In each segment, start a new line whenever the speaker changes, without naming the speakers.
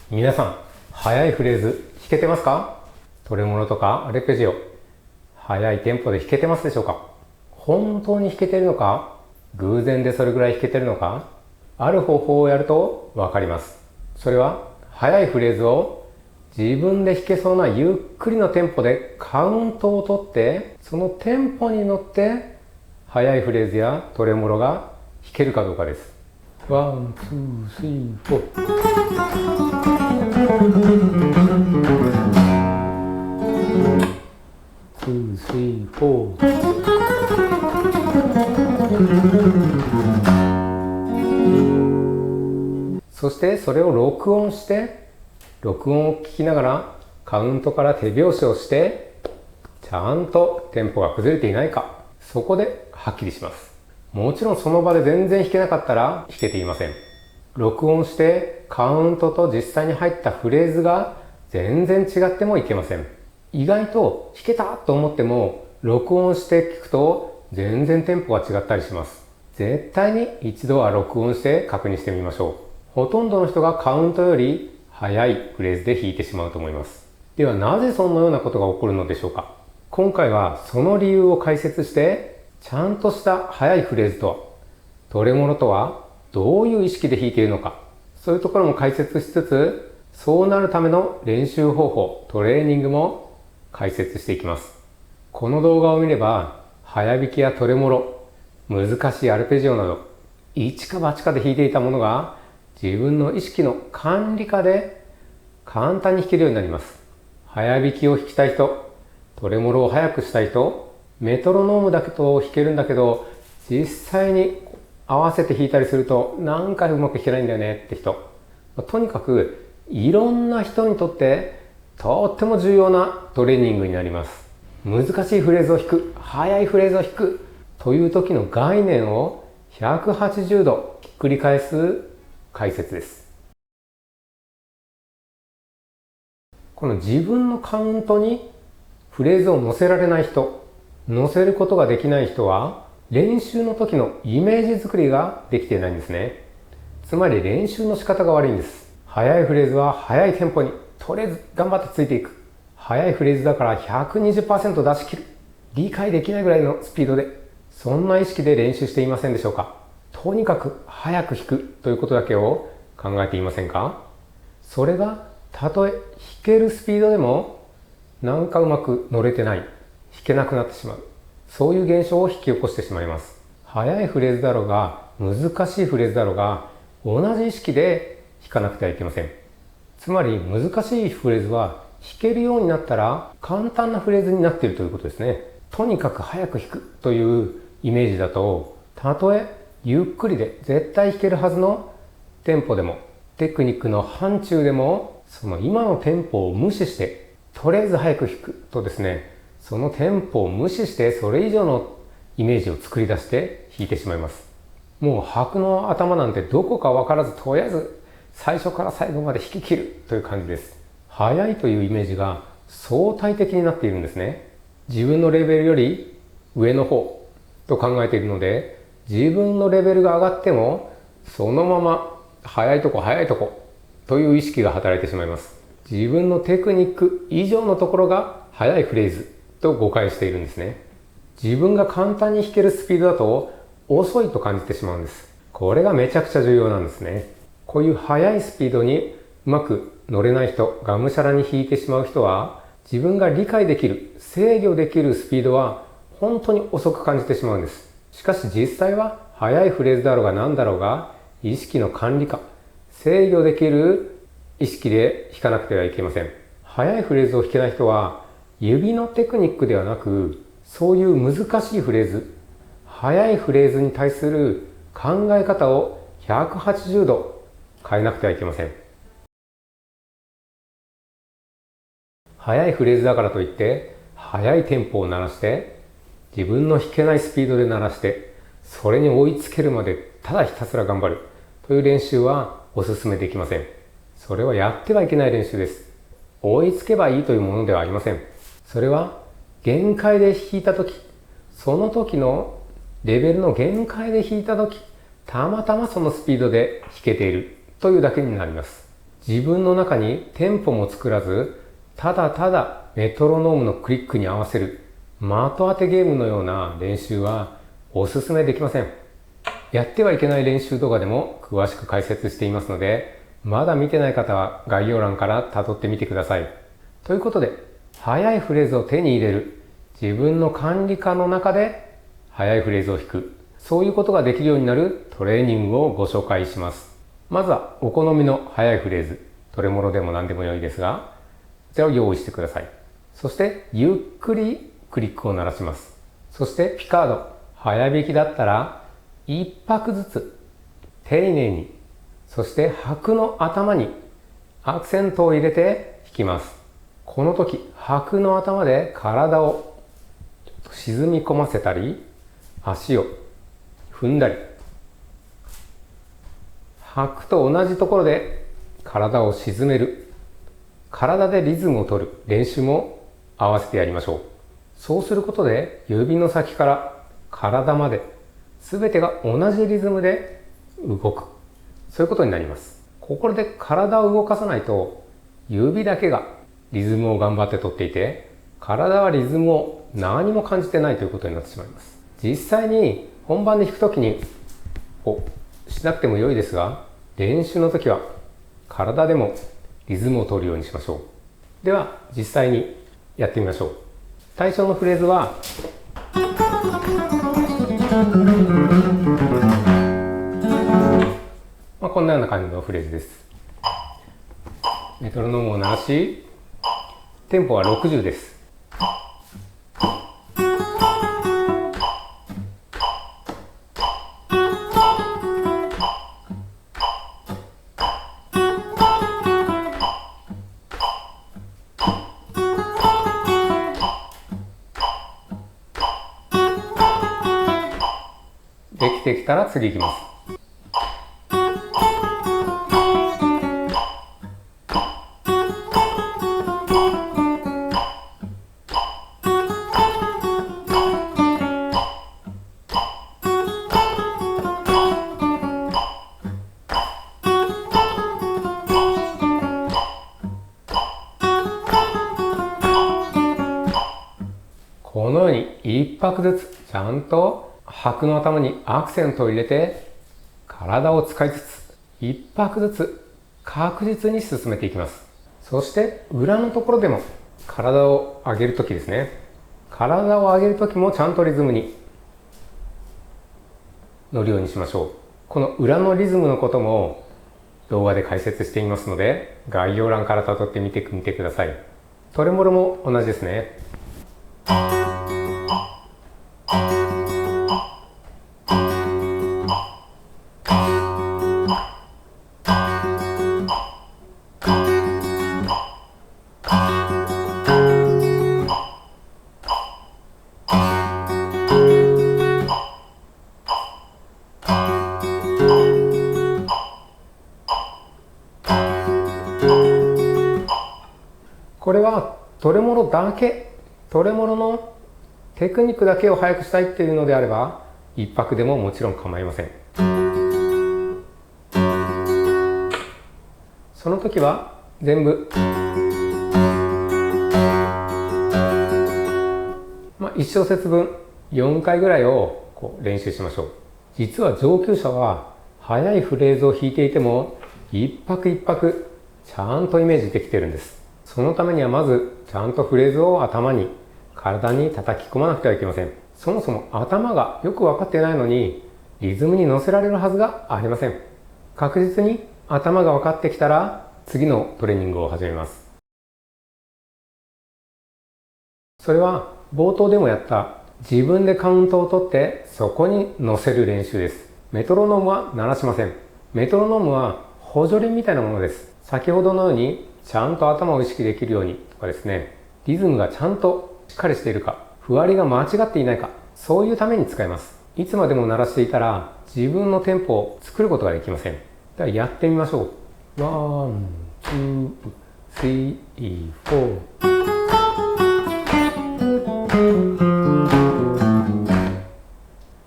皆さん、速いフレーズ弾けてますか？トレモロとかアルペジオ、速いテンポで弾けてますでしょうか？本当に弾けてるのか、偶然でそれぐらい弾けてるのか、ある方法をやるとわかります。それは、速いフレーズを自分で弾けそうなゆっくりのテンポでカウントをとって、そのテンポに乗って速いフレーズやトレモロが弾けるかどうかです。ワン、ツー、スリー、フォー。2, 3, 4そしてそれを録音して、録音を聞きながらカウントから手拍子をして、ちゃんとテンポが崩れていないか、そこではっきりします。もちろんその場で全然弾けなかったら弾けていません。録音してカウントと実際に入ったフレーズが全然違ってもいけません。意外と弾けたと思っても録音して聞くと全然テンポが違ったりします。絶対に一度は録音して確認してみましょう。ほとんどの人がカウントより速いフレーズで弾いてしまうと思います。ではなぜそのようなことが起こるのでしょうか？今回はその理由を解説して、ちゃんとした速いフレーズとは、トレモロとはどういう意識で弾いているのか、そういうところも解説しつつ、そうなるための練習方法、トレーニングも解説していきます。この動画を見れば、速弾きやトレモロ、難しいアルペジオなど、一か八かで弾いていたものが、自分の意識の管理下で簡単に弾けるようになります。速弾きを弾きたい人、トレモロを速くしたい人、メトロノームだけと弾けるんだけど、実際に合わせて弾いたりすると、なんかうまく弾けないんだよねって人。とにかく、いろんな人にとって、とっても重要なトレーニングになります。難しいフレーズを弾く、速いフレーズを弾くという時の概念を180度ひっくり返す解説です。この自分のカウントにフレーズを乗せられない人、乗せることができない人は、練習の時のイメージ作りができていないんですね。つまり練習の仕方が悪いんです。速いフレーズは速いテンポにとりあえず頑張ってついていく。速いフレーズだから 120% 出し切る。理解できないぐらいのスピードで、そんな意識で練習していませんでしょうか？とにかく速く弾くということだけを考えていませんか？それがたとえ弾けるスピードでもなんかうまく乗れてない、弾けなくなってしまう、そういう現象を引き起こしてしまいます。速いフレーズだろうが難しいフレーズだろうが同じ意識で弾かなくてはいけません。つまり難しいフレーズは弾けるようになったら簡単なフレーズになっているということですね。とにかく速く弾くというイメージだと、たとえゆっくりで絶対弾けるはずのテンポでも、テクニックの範疇でも、その今のテンポを無視して、とりあえず速く弾くとですね、そのテンポを無視してそれ以上のイメージを作り出して弾いてしまいます。もう拍の頭なんてどこかわからず、とりあえず最初から最後まで弾き切るという感じです。速いというイメージが相対的になっているんですね。自分のレベルより上の方と考えているので、自分のレベルが上がってもそのまま速いとこという意識が働いてしまいます。自分のテクニック以上のところが速いフレーズと誤解しているんですね。自分が簡単に弾けるスピードだと遅いと感じてしまうんです。これがめちゃくちゃ重要なんですね。こういう速いスピードにうまく乗れない人、がむしゃらに弾いてしまう人は、自分が理解できる、制御できるスピードは本当に遅く感じてしまうんです。しかし実際は速いフレーズだろうが何だろうが、意識の管理下、制御できる意識で弾かなくてはいけません。速いフレーズを弾けない人は、指のテクニックではなく、そういう難しいフレーズ、速いフレーズに対する考え方を180度変えなくてはいけません。速いフレーズだからといって速いテンポを鳴らして自分の弾けないスピードで鳴らしてそれに追いつけるまでただひたすら頑張るという練習はお勧めできません。それはやってはいけない練習です。追いつけばいいというものではありません。それは限界で弾いた時、その時のレベルの限界で弾いた時、たまたまそのスピードで弾けているというだけになります。自分の中にテンポも作らず、ただただメトロノームのクリックに合わせる的当てゲームのような練習はおすすめできません。やってはいけない練習動画でも詳しく解説していますので、まだ見てない方は概要欄から辿ってみてください。ということで、速いフレーズを手に入れる、自分の管理下の中で速いフレーズを弾く、そういうことができるようになるトレーニングをご紹介します。まずはお好みの速いフレーズ、トレモロでも何でも良いですが、こちらを用意してください。そしてゆっくりクリックを鳴らします。そしてピカード、速弾きだったら一拍ずつ丁寧に、そして拍の頭にアクセントを入れて弾きます。この時、拍の頭で体を沈み込ませたり、足を踏んだり、拍と同じところで体を沈める、体でリズムを取る練習も合わせてやりましょう。そうすることで指の先から体まで全てが同じリズムで動く、そういうことになります。ここで体を動かさないと指だけがリズムを頑張って取っていて、体はリズムを何も感じてないということになってしまいます。実際に本番で弾くときにしなくても良いですが、練習の時は体でもリズムを取るようにしましょう。では実際にやってみましょう。最初のフレーズはこんなような感じのフレーズです。メトロノームを鳴らし、テンポは60です。できてきたら次いきます。このように一拍ずつちゃんと拍の頭にアクセントを入れて体を使いつつ一拍ずつ確実に進めていきます。そして裏のところでも体を上げるときですね。体を上げるときもちゃんとリズムに乗るようにしましょう。この裏のリズムのことも動画で解説していますので、概要欄から辿ってみてください。トレモロも同じですね。これはトレモロだけ、トレモロのテクニックだけを速くしたいっていうのであれば、一拍でももちろん構いません。その時は全部、1小節分4回ぐらいを練習しましょう。実は上級者は速いフレーズを弾いていても一拍一拍ちゃんとイメージできているんです。そのためにはまずちゃんとフレーズを頭に、体に叩き込まなくてはいけません。そもそも頭がよく分かっていないのにリズムに乗せられるはずがありません。確実に頭が分かってきたら次のトレーニングを始めます。それは冒頭でもやった自分でカウントを取ってそこに乗せる練習です。メトロノームは鳴らしません。メトロノームは補助輪みたいなものです。先ほどのようにちゃんと頭を意識できるようにとかですね、リズムがちゃんとしっかりしているか、譜割りが間違っていないか、そういうために使います。いつまでも鳴らしていたら自分のテンポを作ることができません。ではやってみましょう。ワン、ツー、スリー、フォー。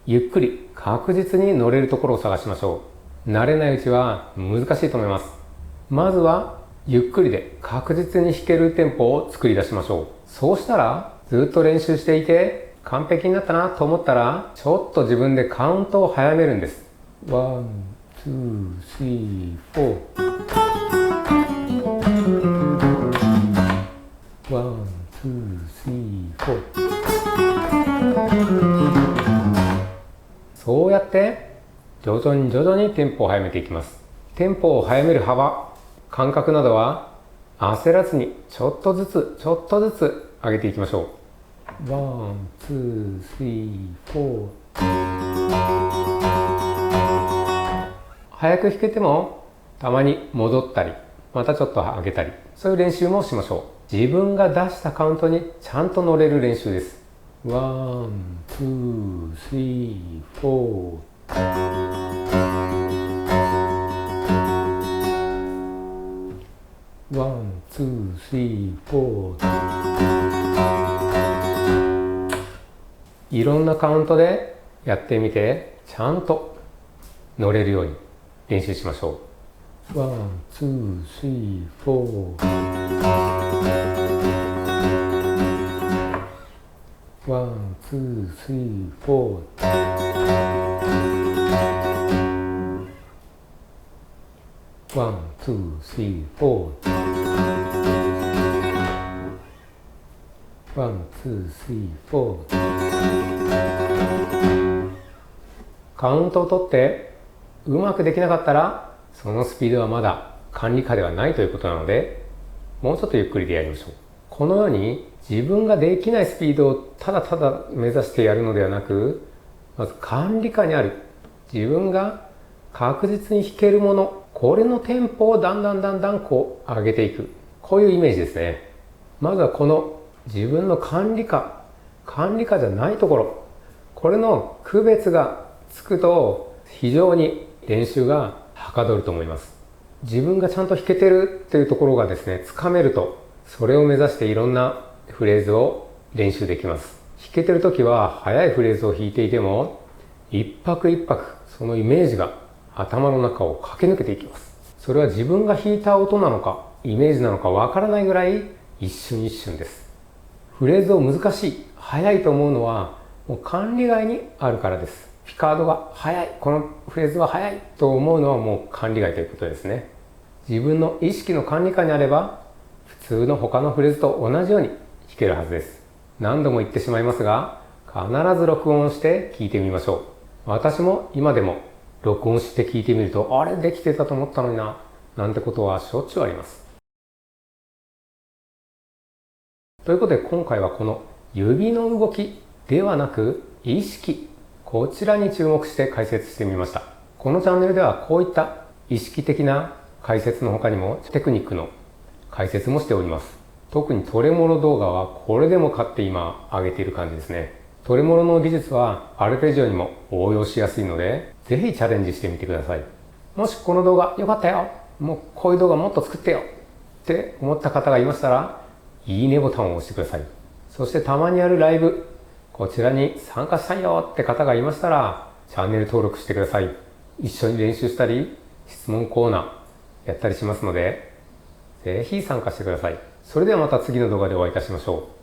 ゆっくり確実に乗れるところを探しましょう。慣れないうちは難しいと思います。まずはゆっくりで確実に弾けるテンポを作り出しましょう。そうしたらずっと練習していて完璧になったなと思ったらちょっと自分でカウントを早めるんです。ワン、ツー、スリー、フォー。ワン、ツー、スリー、フォー。そうやって徐々にテンポを速めていきます。テンポを速める幅、感覚などは焦らずにちょっとずつ上げていきましょう。ワン、ツー、スリー、フォー。早く弾けてもたまに戻ったり、またちょっと上げたり、そういう練習もしましょう。自分が出したカウントにちゃんと乗れる練習です。ワン、ツー、スリー、フォー。ワン、ツー、スリー、フォー。いろんなカウントでやってみて、ちゃんと乗れるように練習しましょう。ワン、ツー、スリー、フォー。ワン、ツー、スリー、フォー。ワン、ツー、スリー、フォー。ワン、ツー、スリー、フォー。カウントを取ってうまくできなかったらそのスピードはまだ管理下ではないということなので、もうちょっとゆっくりでやりましょう。このように自分ができないスピードをただただ目指してやるのではなく、まず管理下にある自分が確実に弾けるもの、これのテンポをだんだんこう上げていく、こういうイメージですね。まずはこの自分の管理下じゃないところ、これの区別がつくと非常に練習がはかどると思います。自分がちゃんと弾けてるっていうところがですね、つかめると、それを目指していろんなフレーズを練習できます。弾けてる時は速いフレーズを弾いていても、一拍一拍そのイメージが頭の中を駆け抜けていきます。それは自分が弾いた音なのかイメージなのかわからないぐらい一瞬一瞬です。フレーズを難しい、速いと思うのはもう管理外にあるからです。ピカードが速い、このフレーズは速いと思うのはもう管理外ということですね。自分の意識の管理下にあれば普通の他のフレーズと同じように弾けるはずです。何度も言ってしまいますが、必ず録音して聞いてみましょう。私も今でも録音して聞いてみると、あれできてたと思ったのにな、なんてことはしょっちゅうあります。ということで今回はこの指の動きではなく意識、こちらに注目して解説してみました。このチャンネルではこういった意識的な解説の他にもテクニックの解説もしております。特にトレモロ動画はこれでもかって今上げている感じですね。トレモロの技術はアルペジオにも応用しやすいので、ぜひチャレンジしてみてください。もしこの動画良かったよ、もうこういう動画もっと作ってよって思った方がいましたら、いいねボタンを押してください。そしてたまにやるライブ、こちらに参加したいよって方がいましたら、チャンネル登録してください。一緒に練習したり、質問コーナーやったりしますので、ぜひ参加してください。それではまた次の動画でお会いいたしましょう。